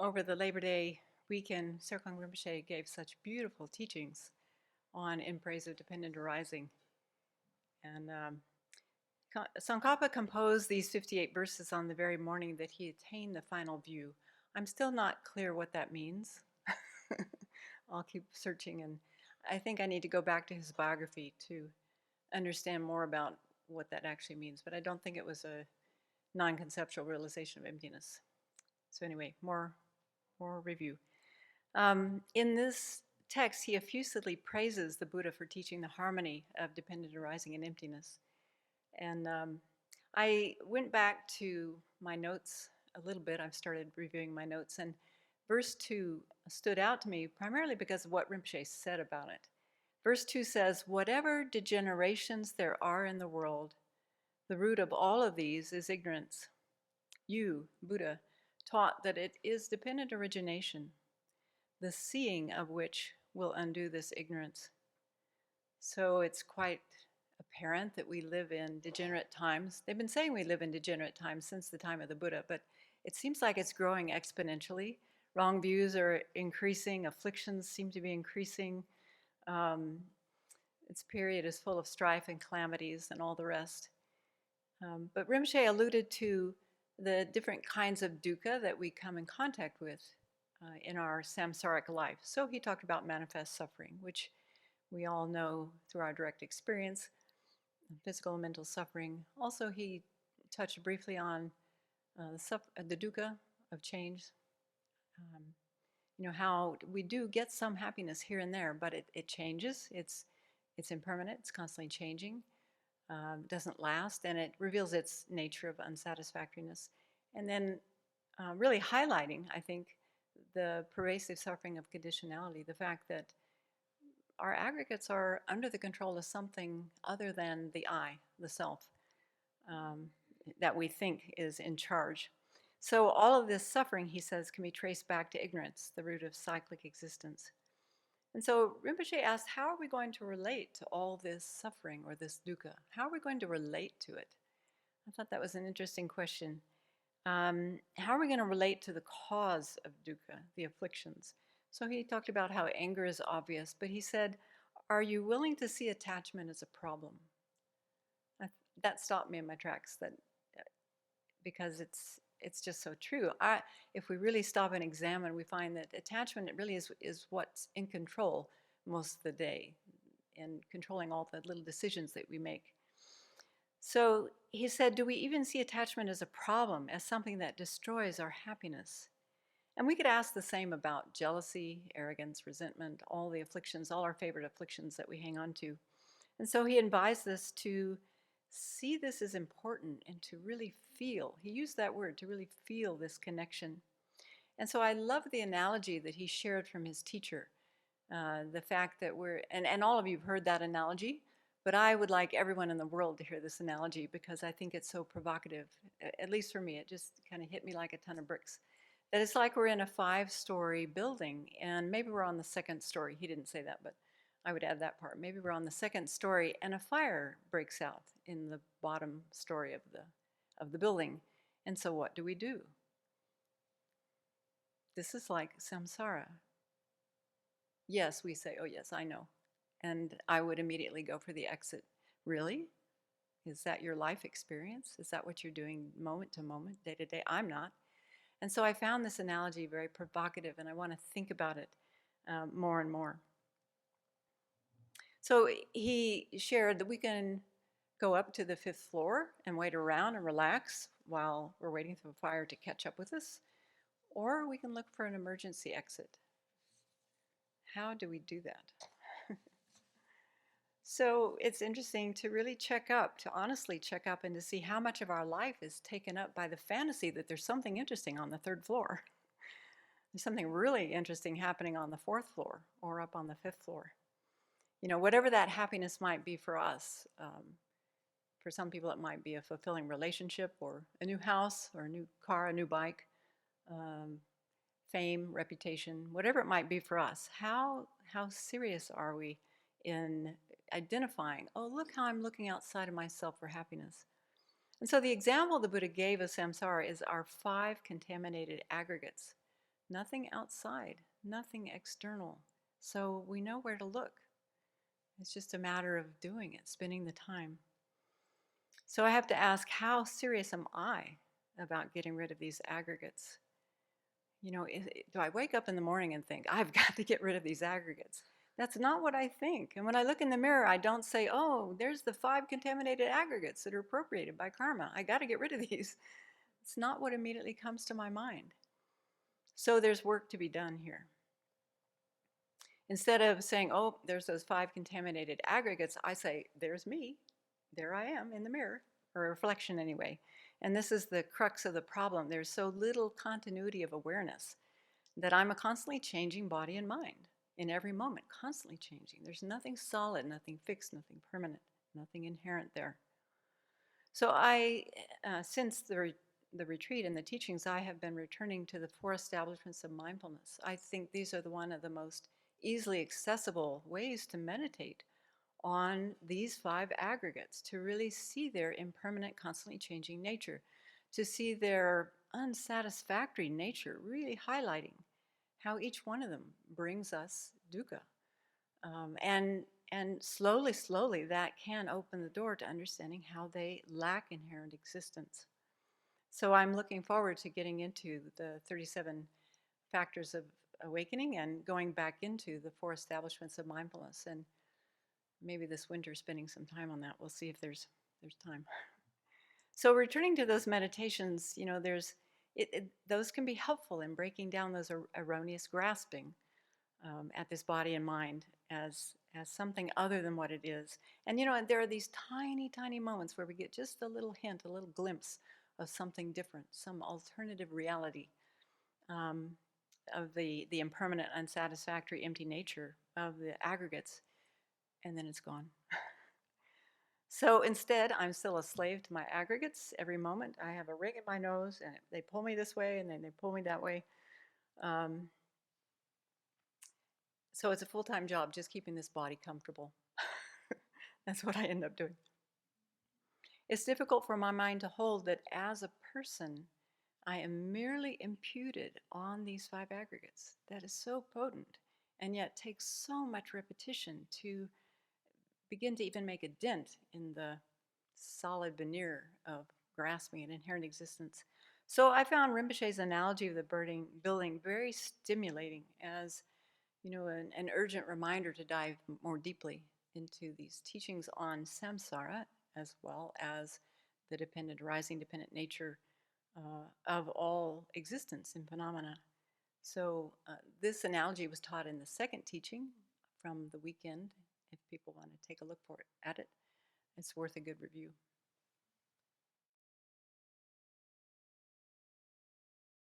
over the Labor Day weekend, Serkong Rinpoche gave such beautiful teachings on In Praise of Dependent Arising. And Tsongkhapa composed these 58 verses on the very morning that he attained the final view. I'm still not clear what that means. I'll keep searching, and I think I need to go back to his biography to understand more about what that actually means. But I don't think it was a non-conceptual realization of emptiness. So anyway, more review. In this text, he effusively praises the Buddha for teaching the harmony of dependent arising and emptiness. And I went back to my notes a little bit. I've started reviewing my notes, and verse 2 stood out to me primarily because of what Rinpoche said about it. Verse 2 says, "Whatever degenerations there are in the world, the root of all of these is ignorance. You, Buddha, taught that it is dependent origination, the seeing of which will undo this ignorance." So it's quite apparent that we live in degenerate times. They've been saying we live in degenerate times since the time of the Buddha, but it seems like it's growing exponentially. Wrong views are increasing, afflictions seem to be increasing. Its period is full of strife and calamities and all the rest. But Rinpoche alluded to the different kinds of dukkha that we come in contact with in our samsaric life. So he talked about manifest suffering, which we all know through our direct experience, physical and mental suffering. Also, he touched briefly on the dukkha of change. How we do get some happiness here and there, but it changes. It's impermanent. It's constantly changing. Doesn't last, and it reveals its nature of unsatisfactoriness. And then really highlighting, I think, the pervasive suffering of conditionality, the fact that our aggregates are under the control of something other than the I, the self, that we think is in charge. So all of this suffering, he says, can be traced back to ignorance, the root of cyclic existence. And so Rinpoche asked, how are we going to relate to all this suffering or this dukkha? How are we going to relate to it? I thought that was an interesting question. How are we going to relate to the cause of dukkha, the afflictions? So he talked about how anger is obvious, but he said, are you willing to see attachment as a problem? That stopped me in my tracks, because it's just so true. If we really stop and examine, we find that attachment really is what's in control most of the day, and controlling all the little decisions that we make. So he said, do we even see attachment as a problem, as something that destroys our happiness? And we could ask the same about jealousy, arrogance, resentment, all the afflictions, all our favorite afflictions that we hang on to. And so he advised us to see this as important and to really feel. He used that word, to really feel this connection. And so I love the analogy that he shared from his teacher. The fact that and all of you have heard that analogy, but I would like everyone in the world to hear this analogy because I think it's so provocative. At least for me, it just kind of hit me like a ton of bricks. That it's like we're in a 5-story building, and maybe we're on the 2nd story. He didn't say that, but I would add that part. Maybe we're on the 2nd story, and a fire breaks out in the bottom story of the building. And so what do we do? This is like samsara. Yes, we say, oh yes, I know. And I would immediately go for the exit. Really? Is that your life experience? Is that what you're doing moment to moment, day to day? I'm not. And so I found this analogy very provocative, and I want to think about it more and more. So he shared that we can go up to the 5th floor and wait around and relax while we're waiting for the fire to catch up with us, or we can look for an emergency exit. How do we do that? So it's interesting to really check up, to honestly check up, and to see how much of our life is taken up by the fantasy that there's something interesting on the 3rd floor. There's something really interesting happening on the 4th floor or up on the 5th floor. Whatever that happiness might be for us. For some people, it might be a fulfilling relationship or a new house or a new car, a new bike, fame, reputation, whatever it might be for us. How serious are we in identifying, oh, look how I'm looking outside of myself for happiness? And so the example the Buddha gave of samsara is our 5 contaminated aggregates. nothing outside, nothing external. So we know where to look. It's just a matter of doing it, spending the time. So I have to ask, how serious am I about getting rid of these aggregates? Do I wake up in the morning and think, I've got to get rid of these aggregates? That's not what I think. And when I look in the mirror, I don't say, oh, there's the 5 contaminated aggregates that are appropriated by karma. I got to get rid of these. It's not what immediately comes to my mind. So there's work to be done here. Instead of saying, oh, there's those 5 contaminated aggregates, I say, there's me. There I am in the mirror, or a reflection anyway. And this is the crux of the problem. There's so little continuity of awareness that I'm a constantly changing body and mind in every moment, constantly changing. There's nothing solid, nothing fixed, nothing permanent, nothing inherent there. So since the retreat and the teachings, I have been returning to the 4 establishments of mindfulness. I think these are one of the most easily accessible ways to meditate on these 5 aggregates, to really see their impermanent, constantly changing nature, to see their unsatisfactory nature, really highlighting how each one of them brings us dukkha. And slowly, slowly, that can open the door to understanding how they lack inherent existence. So I'm looking forward to getting into the 37 factors of awakening and going back into the 4 establishments of mindfulness. And maybe this winter spending some time on that. We'll see if there's time. So returning to those meditations, those can be helpful in breaking down those erroneous grasping at this body and mind as something other than what it is. And there are these tiny, tiny moments where we get just a little hint, a little glimpse of something different, some alternative reality of the impermanent, unsatisfactory, empty nature of the aggregates, and then it's gone. So instead, I'm still a slave to my aggregates. Every moment I have a ring in my nose, and they pull me this way, and then they pull me that way. So it's a full-time job just keeping this body comfortable. That's what I end up doing. It's difficult for my mind to hold that as a person, I am merely imputed on these 5 aggregates. That is so potent, and yet takes so much repetition to begin to even make a dent in the solid veneer of grasping an inherent existence. So I found Rinpoche's analogy of the building very stimulating as an urgent reminder to dive more deeply into these teachings on samsara, as well as the dependent, arising dependent nature of all existence and phenomena. So this analogy was taught in the 2nd teaching from the weekend. If people want to take a look at it, it's worth a good review.